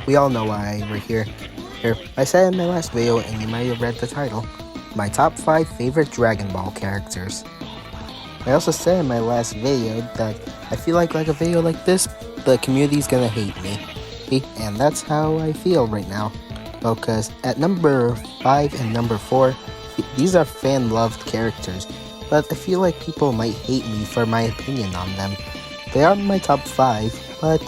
We all know why we're here. I said in my last video, and you might have read the title, my top 5 favorite Dragon Ball characters. I also said in my last video that I feel like a video like this, the community's gonna hate me. And that's how I feel right now. Because at number 5 and number 4, these are fan-loved characters, but I feel like people might hate me for my opinion on them. They are my top 5, but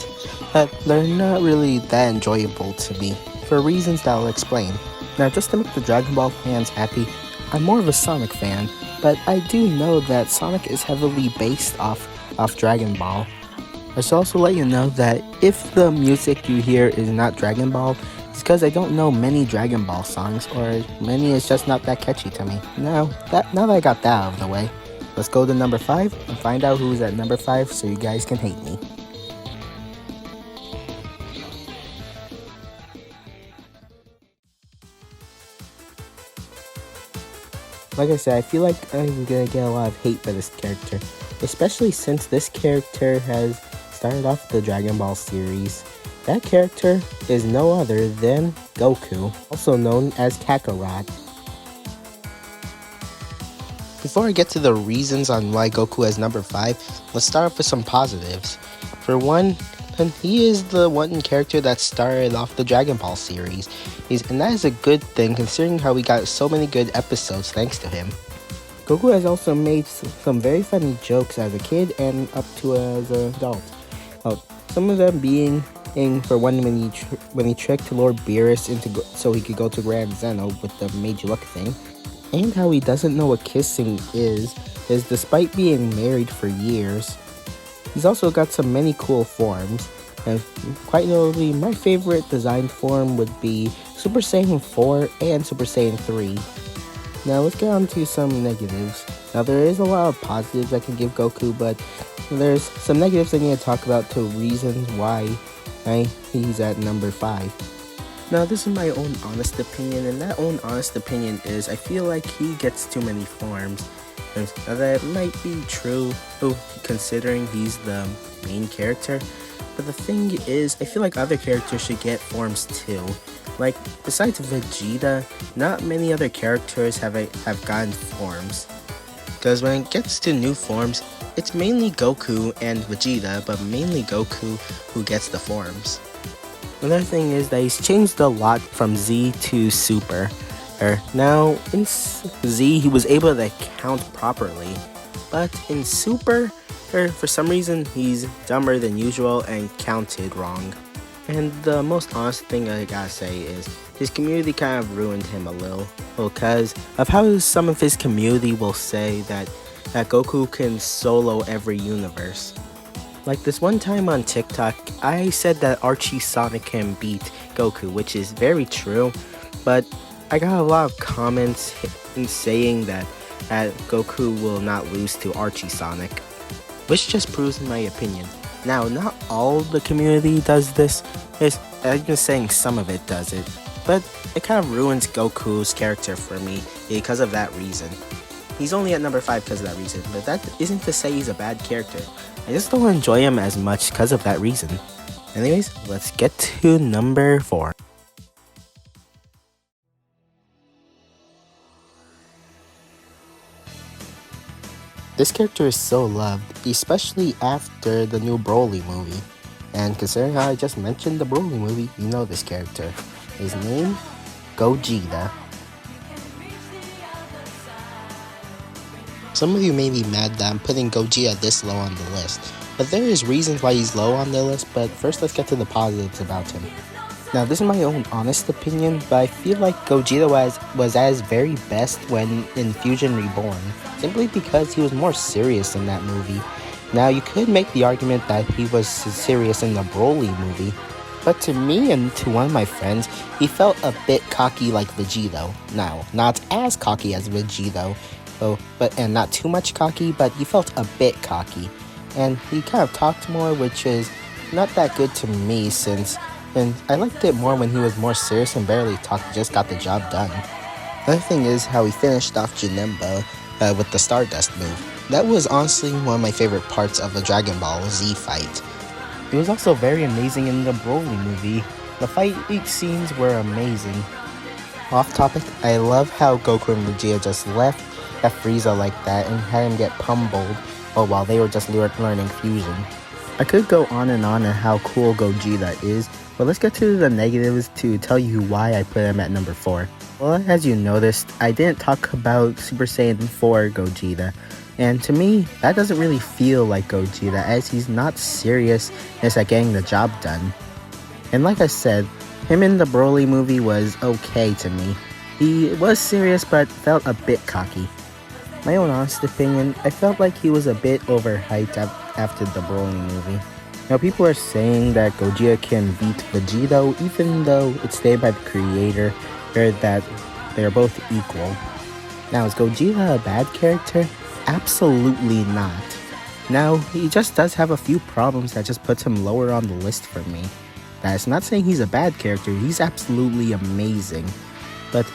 they're not really that enjoyable to me, for reasons that I'll explain. Now, just to make the Dragon Ball fans happy, I'm more of a Sonic fan, but I do know that Sonic is heavily based off Dragon Ball. I should also let you know that if the music you hear is not Dragon Ball, it's because I don't know many Dragon Ball songs, or many is just not that catchy to me. Now that I got that out of the way, let's go to number 5 and find out who's at number 5 so you guys can hate me. Like I said, I feel like I'm gonna get a lot of hate for this character, especially since this character has started off the Dragon Ball series. That character is no other than Goku, also known as Kakarot. Before I get to the reasons on why Goku is number 5, let's start off with some positives. For one, he is the one character that started off the Dragon Ball series, and that is a good thing considering how we got so many good episodes thanks to him. Goku has also made some very funny jokes as a kid and up to as an adult. Some of them being for one when he tricked Lord Beerus so he could go to Grand Zeno with the made you look thing, and how he doesn't know what kissing is despite being married for years. He's also got some many cool forms, and quite notably, my favorite designed form would be Super Saiyan 4 and Super Saiyan 3. Now let's get on to some negatives. Now there is a lot of positives I can give Goku, but there's some negatives I need to talk about to reasons why he's at number 5. Now this is my own honest opinion, and that own honest opinion is I feel like he gets too many forms. That might be true considering he's the main character, but the thing is I feel like other characters should get forms too. Like, besides Vegeta, not many other characters have gotten forms. Because when it gets to new forms, it's mainly Goku and Vegeta, but mainly Goku who gets the forms. Another thing is that he's changed a lot from Z to Super. Now, in Z, he was able to count properly, but in Super, for some reason, he's dumber than usual and counted wrong. And the most honest thing I gotta say is his community kind of ruined him a little, because of how some of his community will say that Goku can solo every universe. Like this one time on TikTok, I said that Archie Sonic can beat Goku, which is very true, but I got a lot of comments saying that Goku will not lose to Archie Sonic, which just proves my opinion. Now, not all the community does this, I'm just saying some of it does it, but it kind of ruins Goku's character for me because of that reason. He's only at number 5 because of that reason, but that isn't to say he's a bad character. I just don't enjoy him as much because of that reason. Anyways, let's get to number 4. This character is so loved, especially after the new Broly movie. And considering how I just mentioned the Broly movie, you know this character. His name? Gogeta. Some of you may be mad that I'm putting Gogeta this low on the list, but there is reasons why he's low on the list, but first let's get to the positives about him. Now this is my own honest opinion, but I feel like Gogeta was at his very best when in Fusion Reborn, simply because he was more serious in that movie. Now you could make the argument that he was serious in the Broly movie, but to me and to one of my friends, he felt a bit cocky like Vegito. Now, not as cocky as Vegito, and not too much cocky, but he felt a bit cocky. And he kind of talked more, which is not that good to me and I liked it more when he was more serious and barely talked, just got the job done. Another thing is how he finished off Janemba with the Stardust move. That was honestly one of my favorite parts of the Dragon Ball Z fight. He was also very amazing in the Broly movie, The fight scenes were amazing. Off topic, I love how Goku and Vegeta just left Frieza like that and had him get pummeled while they were just learning fusion. I could go on how cool Gogeta is, but let's get to the negatives to tell you why I put him at number 4. Well, as you noticed, I didn't talk about Super Saiyan 4 Gogeta, and to me, that doesn't really feel like Gogeta as he's not serious as at getting the job done. And like I said, him in the Broly movie was okay to me. He was serious but felt a bit cocky. My own honest opinion, I felt like he was a bit overhyped after the Broly movie. Now people are saying that Gogeta can beat Vegito even though it's stated by the creator that they are both equal. Now is Gogeta a bad character? Absolutely not. Now he just does have a few problems that just puts him lower on the list for me. That's not saying he's a bad character, he's absolutely amazing. But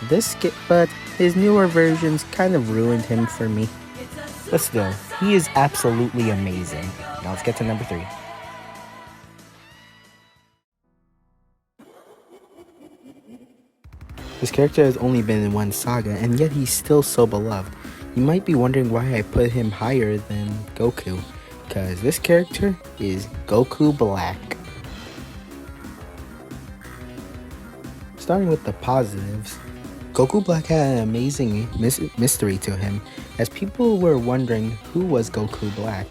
his newer versions kind of ruined him for me. But still, he is absolutely amazing. Now let's get to number 3. This character has only been in one saga, and yet he's still so beloved. You might be wondering why I put him higher than Goku, because this character is Goku Black. Starting with the positives, Goku Black had an amazing mystery to him, as people were wondering who was Goku Black.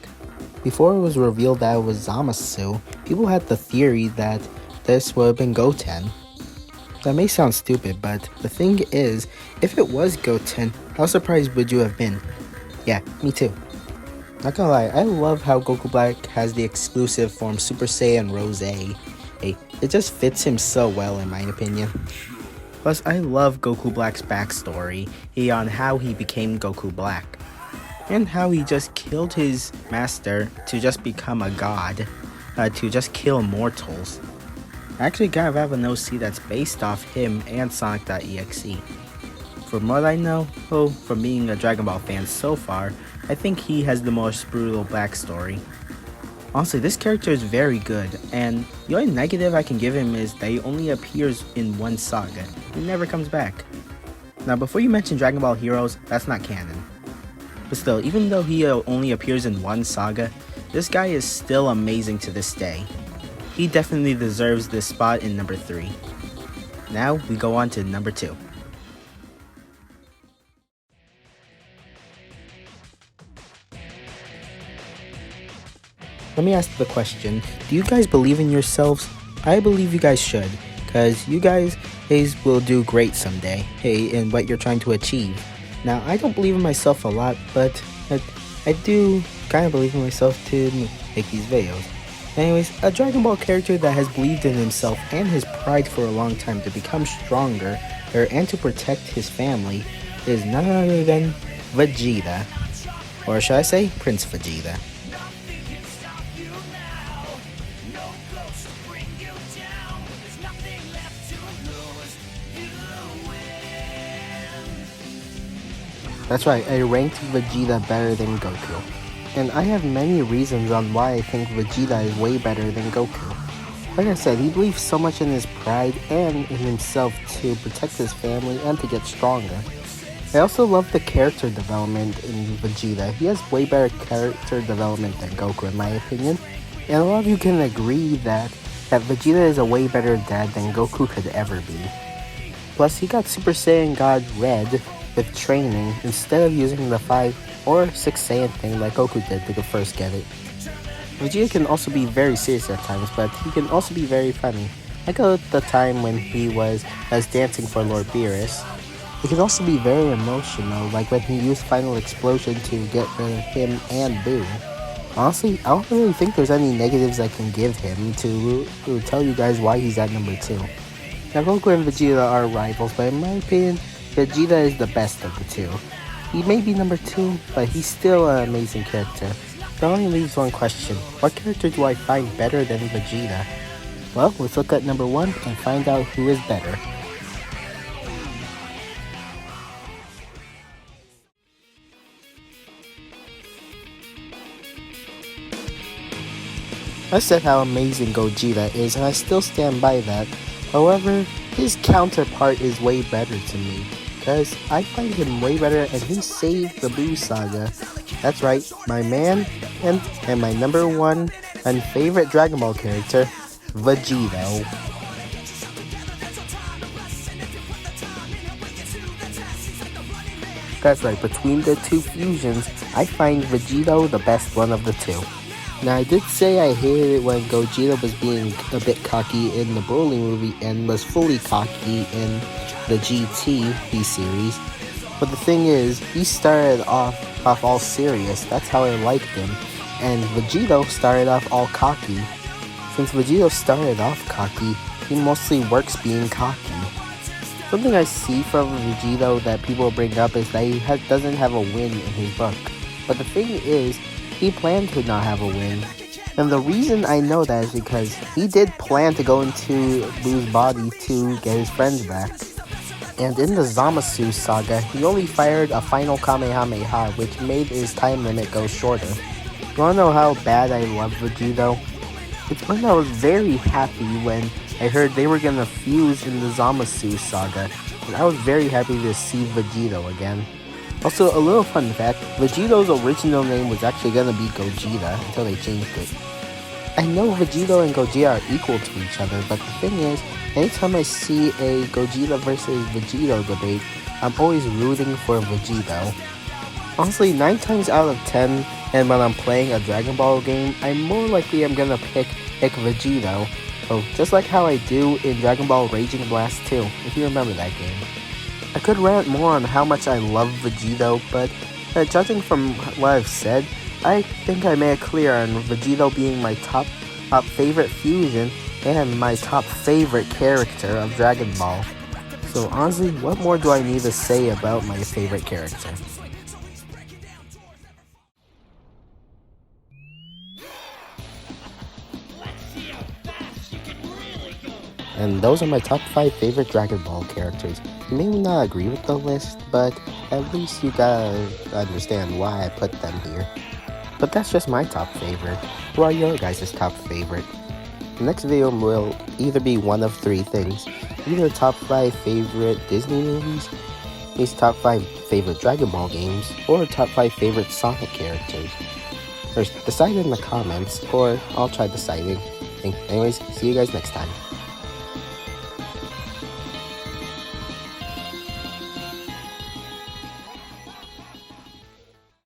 Before it was revealed that it was Zamasu, people had the theory that this would have been Goten. That may sound stupid, but the thing is, if it was Goten, how surprised would you have been? Yeah, me too. Not gonna lie, I love how Goku Black has the exclusive form Super Saiyan Rose. It just fits him so well in my opinion. Plus, I love Goku Black's backstory on how he became Goku Black. And how he just killed his master to just become a god, to just kill mortals. I actually kind of have an OC that's based off him and Sonic.exe. From what I know, from being a Dragon Ball fan so far, I think he has the most brutal backstory. Honestly, this character is very good, and the only negative I can give him is that he only appears in one saga. He never comes back. Now, before you mention Dragon Ball Heroes, that's not canon. But still, even though he only appears in one saga, this guy is still amazing to this day. He definitely deserves this spot in number 3. Now, we go on to number 2. Let me ask the question, do you guys believe in yourselves? I believe you guys should, because you guys will do great someday, in what you're trying to achieve. Now, I don't believe in myself a lot, but I do kind of believe in myself to make these videos. Anyways, a Dragon Ball character that has believed in himself and his pride for a long time to become stronger, and to protect his family, is none other than Vegeta. Or should I say, Prince Vegeta. That's right, I ranked Vegeta better than Goku. And I have many reasons on why I think Vegeta is way better than Goku. Like I said, he believes so much in his pride and in himself to protect his family and to get stronger. I also love the character development in Vegeta. He has way better character development than Goku in my opinion. And a lot of you can agree that Vegeta is a way better dad than Goku could ever be. Plus, he got Super Saiyan God Red with training instead of using the 5 or 6 Saiyan thing like Goku did to first get it. Vegeta can also be very serious at times, but he can also be very funny. Like at the time when he was dancing for Lord Beerus. He can also be very emotional, like when he used Final Explosion to get rid of him and Boo. Honestly, I don't really think there's any negatives I can give him to tell you guys why he's at number 2. Now Goku and Vegeta are rivals, but in my opinion, Vegeta is the best of the two. He may be number 2, but he's still an amazing character. That only leaves one question. What character do I find better than Vegeta? Well, let's look at number 1 and find out who is better. I said how amazing Gogeta is, and I still stand by that. However, his counterpart is way better to me, because I find him way better and he saved the Boo Saga. That's right, my man and my number one and favorite Dragon Ball character, Vegito. That's right, between the two fusions, I find Vegito the best one of the two. Now, I did say I hated it when Gogeta was being a bit cocky in the Broly movie and was fully cocky in the GT series. But the thing is, he started off all serious. That's how I liked him. And Vegito started off all cocky. Since Vegito started off cocky, he mostly works being cocky. Something I see from Vegito that people bring up is that he doesn't have a win in his book. But the thing is, he planned to not have a win. And the reason I know that is because he did plan to go into Boo's body to get his friends back. And in the Zamasu saga, he only fired a final Kamehameha, which made his time limit go shorter. You wanna know how bad I love Vegito? It's when I was very happy when I heard they were gonna fuse in the Zamasu saga, and I was very happy to see Vegito again. Also, a little fun fact, Vegito's original name was actually gonna be Gogeta until they changed it. I know Vegito and Gogeta are equal to each other, but the thing is, anytime I see a Gogeta versus Vegito debate, I'm always rooting for Vegito. Honestly, 9 times out of 10, and when I'm playing a Dragon Ball game, I'm more likely I'm gonna pick Vegito. So, just like how I do in Dragon Ball Raging Blast 2, if you remember that game. I could rant more on how much I love Vegito, but judging from what I've said, I think I made it clear on Vegito being my top favorite fusion and my top favorite character of Dragon Ball. So honestly, what more do I need to say about my favorite character? And those are my top 5 favorite Dragon Ball characters. You may not agree with the list, but at least you gotta understand why I put them here. But that's just my top favorite. Who are your guys' top favorite? The next video will either be one of 3 things. Either top 5 favorite Disney movies, these top 5 favorite Dragon Ball games, or top 5 favorite Sonic characters. Or decide in the comments, or I'll try deciding. Anyways, see you guys next time.